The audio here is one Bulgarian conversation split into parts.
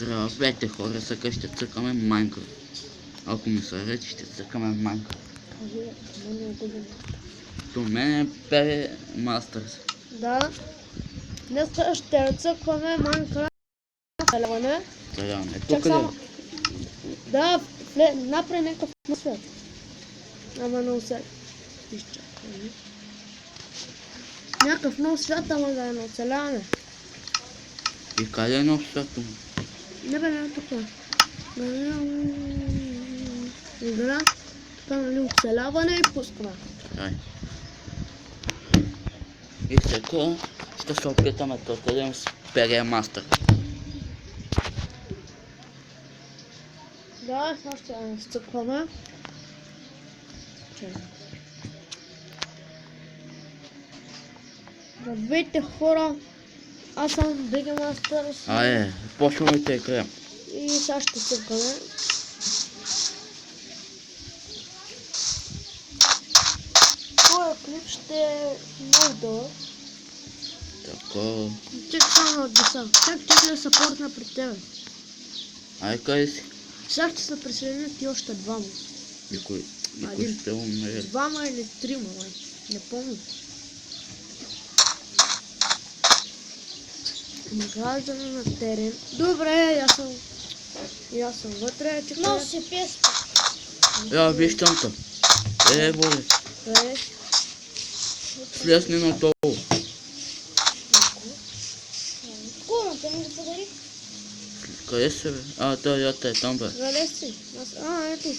Здравейте хора, сега ще цъкаме Майнкрафт. Ако ми се реди, ще цъкаме Майнкрафт. До мен е Пере Мастърс. Да. Днес ще цъкваме Майнкрафт. Заляване. Тук ли? Да, напред някакъв нов свят. Ама нов свят. Изчакай. Някакъв нов свят, ама да е на оцеляване. И къде е нов свят? Не бе, не тук. Игра. Тук нали оцеляване и пускаме. Дай. И сега ще се опитаме да отидем с Пере Мастър. Да, сега ще стъкваме. Здравейте хора, аз съм Биги Мастърс. Почваме да играем. И сега ще стъкваме. Този клип ще е много дълъг. Така. Чакай само от деса. Как ти да съпортна пред тебе? Къде си? Сега ще се присъединят и още двама. Никой ще умре. Двама или трима, май. Не помня. Награждане на терен. Добре, аз съм вътре. Но се песка. Виждам те. Боре. Добре. Слезни надолу. Курната ми да подари. Къде си бе? Да, е там бе. Залез си. Ето.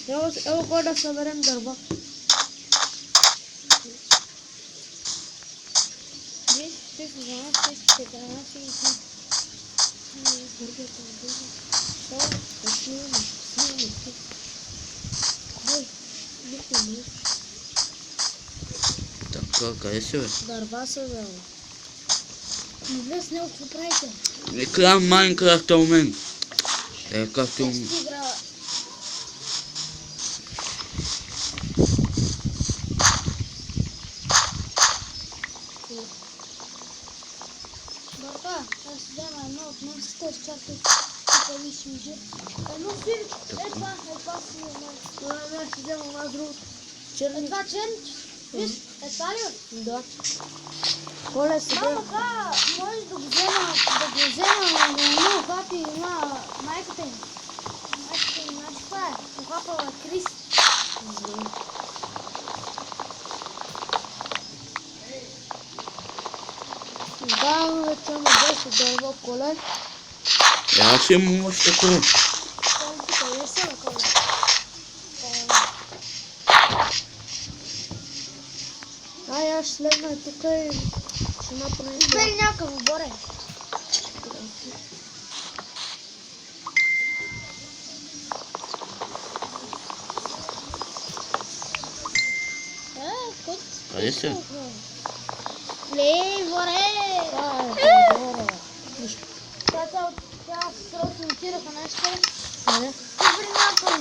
Ево кой да съберем дърва. Виж, ще се занася, ще се занася и там. Така, къде си бе? Дърва са взела. Не влез с него, какво правите? Играем Майнкрафт у мен. Как ти умни? Игра. Бърка, аз си взема едно от мъмсите, чакай, тук виж мижи. Едно филм, едва си едно. Не, ще взема една друга. Черни. Едва чернич. Виж, едва ли? Да. Коля си Мамо, можеш да го взема, но много хапи има майката им. Майката им, знаеш това е? Похапала Крис. Да, вече има 10 дърва, Коля. Аз имам още такова. Къде са на Коля? Аз слезна тук и ще направим. Бери някакъв оборе. Кот. Къде си? Лей, воре! Тя се размонтираха нещо. Не. Бери някакъв.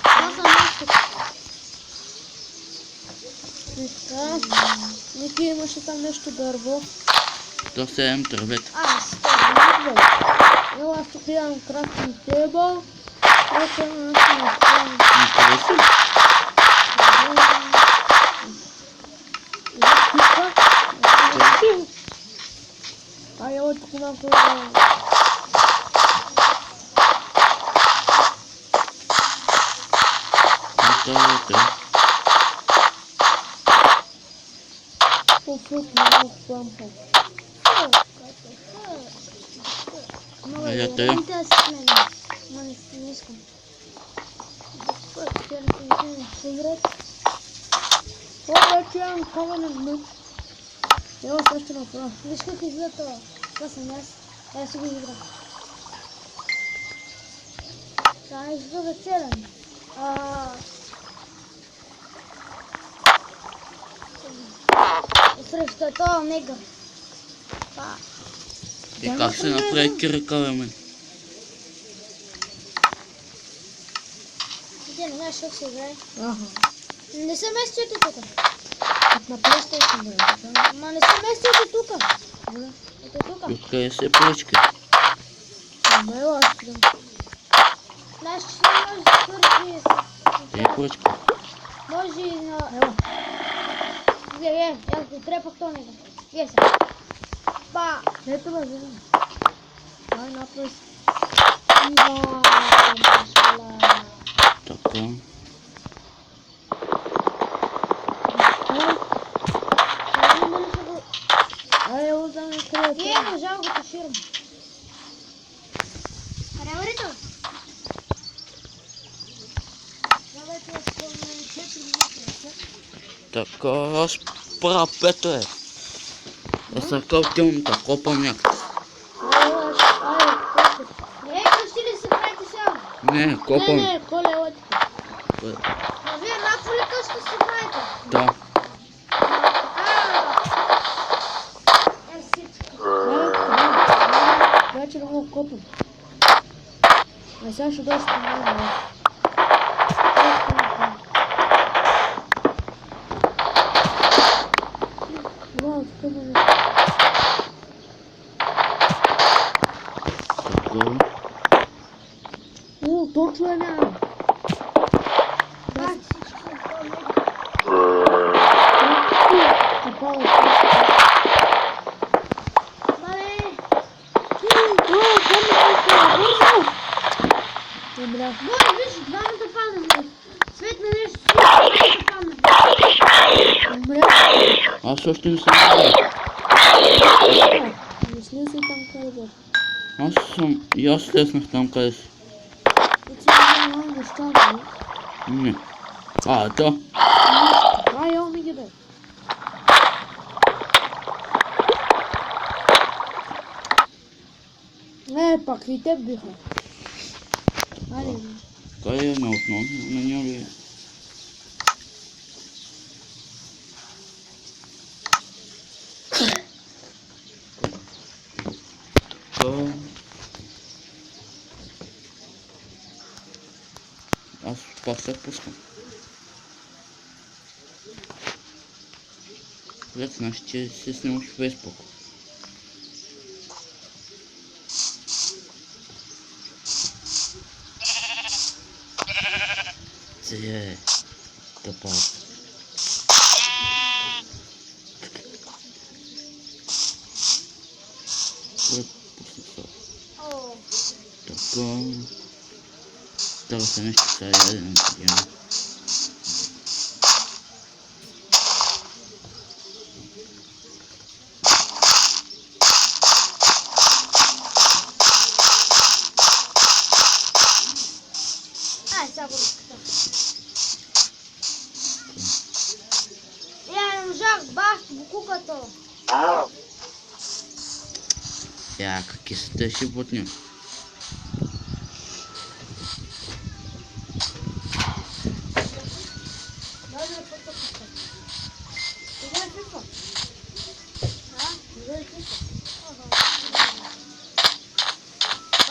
Това са нещо. Ники имаше там нещо дърво. То се ем тръвета. Ево аз тук имам крафтинг тейбъл. Ето има нещо на стен. Къде си? Къде си? Ево тук имам това. Фуфук, много плампа. Я те. Не искам. Вече имам каменен меч. Ево сега ще направя. Виж как изгледа това. Това съм аз. Аз си го игра. Това не изгледа целен. Срещу това негър. И как се направи кирика бе мен? Ти не знаеш как се играе. Аха. Не се местите тук. На PlayStation бе. Ма не се местите тук. Да. Ето тук. И откъде се пречка? Ама ела аз ще дам. Знаеш, че не може да свържи Е, поръчка. може и на... Ела. Аз го трепах то него. Вие сега. Ба! Ето бе, вземам. Ай, напред. Ива, машала. Така. Ай, ела да ме къде. Вие нажал го туширам. Реварито? Давайте да спомнем 4 минути. Така, аз правя пето е. Да се кълтим, тако помняк. Ай, Къщи ли се правите сега? Не, копам. не, Коля, ела ти. А вие еднакво ли къща се правите? Да. Е, всичко. Вече да го копам. А сега ще дойш по мен. Вау, тук може. Така. О, точно е няма. Да, всичко е това. Попало. Мале! Умрях. Може, виж, двамата падаме. Свет на нещо си, падаме. Умрях. Аз още не съм видял. Мисли си там къде бе. Аз съм... И аз слезнах там къде си. И ти не знам неща, нали? Не. А, да. Ай, ел ми ги бе. Пак и теб биха. Айде. Къде е на основно? На него ли е? Така. Аз пак се пускам. След знаеш, че се снимаш в Фейсбук. Се тъпа. О, Така. Става се нещо сега, яде на тъгена. ай, сега го разката. Я не можах, басто, букуката. Я, какви са те животни? Дай да пътъката. Кога е пипа? А? Кога е пипа?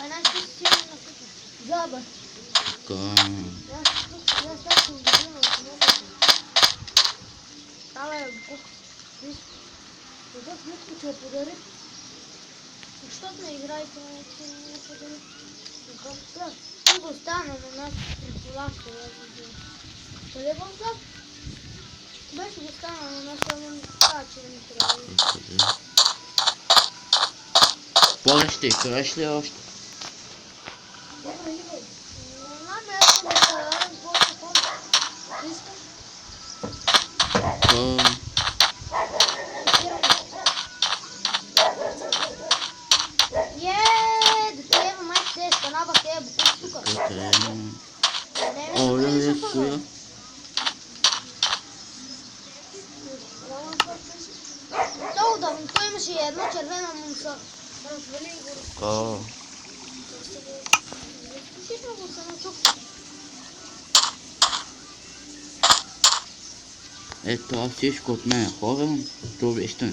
Една ще си на пипа. Заба. Така. Я сега съм година от много. Става е бук. Виж. Когато мутко ти я подари. Защото не играете на че не подари. Ти го стана на нас при колашка. Къде го став? Беше го стана на нас, но не става, че не трябва. Поле ще играеш ли още? Не знам, аз съм да се радам повече хора. Искаш? Така. Да те ева майка те е станава те е букук тука. Така. О, Оле, коя? Много давно, той имаше една червена мунца. Развали го. Така. Сипна го се на тук. Ето, аз всичко от мен е хора, това вижте.